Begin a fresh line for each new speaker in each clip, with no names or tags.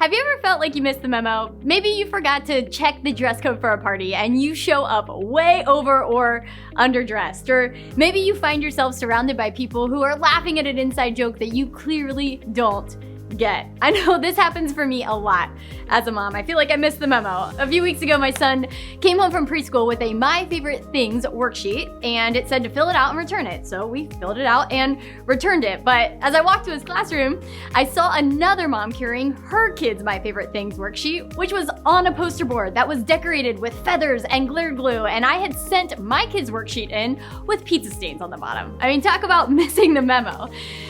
Have you ever felt like you missed the memo? Maybe you forgot to check the dress code for a party and you show up way over or underdressed. Or maybe you find yourself surrounded by people who are laughing at an inside joke that you clearly don't get. I know this happens for me a lot as a mom. I feel like I missed the memo. A few weeks ago, my son came home from preschool with a My Favorite Things worksheet, and it said to fill it out and return it. So we filled it out and returned it. But as I walked to his classroom, I saw another mom carrying her kid's My Favorite Things worksheet, which was on a poster board that was decorated with feathers and glitter glue, and I had sent my kid's worksheet in with pizza stains on the bottom. I mean, talk about missing the memo.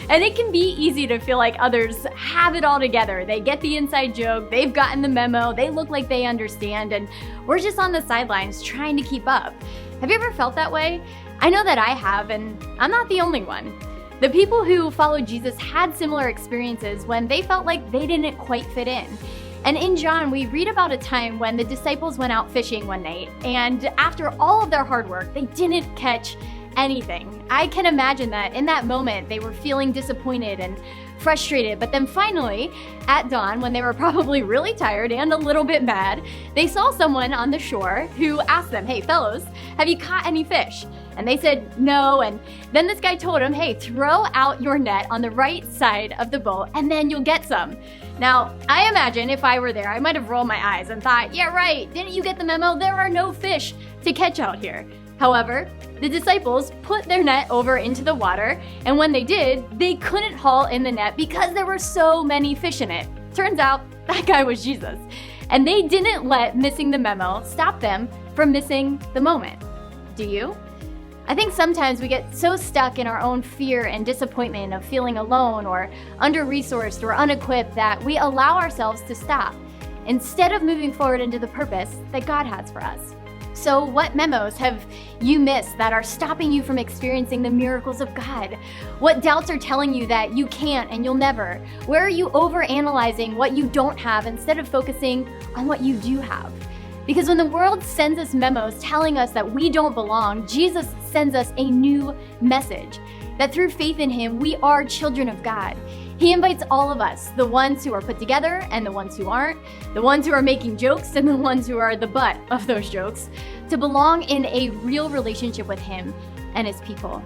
And it can be easy to feel like others have it all together. They get the inside joke, they've gotten the memo, they look like they understand, and we're just on the sidelines trying to keep up. Have you ever felt that way? I know that I have, and I'm not the only one. The people who followed Jesus had similar experiences when they felt like they didn't quite fit in. And in John, we read about a time when the disciples went out fishing one night, and after all of their hard work, they didn't catch anything. I can imagine that in that moment, they were feeling disappointed and frustrated, but then finally, at dawn, when they were probably really tired and a little bit mad, they saw someone on the shore who asked them, "Hey fellows, have you caught any fish?" And they said no, and then this guy told them, "Hey, throw out your net on the right side of the boat and then you'll get some." Now, I imagine if I were there, I might have rolled my eyes and thought, "Yeah, right, didn't you get the memo? There are no fish to catch out here." However, the disciples put their net over into the water, and when they did, they couldn't haul in the net because there were so many fish in it. Turns out, that guy was Jesus. And they didn't let missing the memo stop them from missing the moment. Do you? I think sometimes we get so stuck in our own fear and disappointment of feeling alone or under-resourced or unequipped that we allow ourselves to stop instead of moving forward into the purpose that God has for us. So what memos have you missed that are stopping you from experiencing the miracles of God? What doubts are telling you that you can't and you'll never? Where are you overanalyzing what you don't have instead of focusing on what you do have? Because when the world sends us memos telling us that we don't belong, Jesus sends us a new message, that through faith in Him, we are children of God. He invites all of us, the ones who are put together and the ones who aren't, the ones who are making jokes and the ones who are the butt of those jokes, to belong in a real relationship with Him and His people.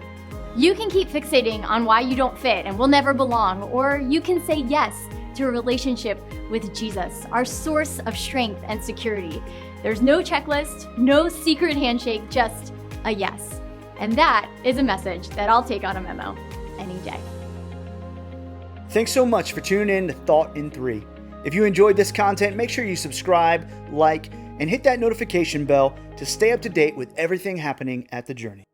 You can keep fixating on why you don't fit and will never belong, or you can say yes to a relationship with Jesus, our source of strength and security. There's no checklist, no secret handshake, just a yes. And that is a message that I'll take on a memo any day.
Thanks so much for tuning in to Thought in 3. If you enjoyed this content, make sure you subscribe, like, and hit that notification bell to stay up to date with everything happening at The Journey.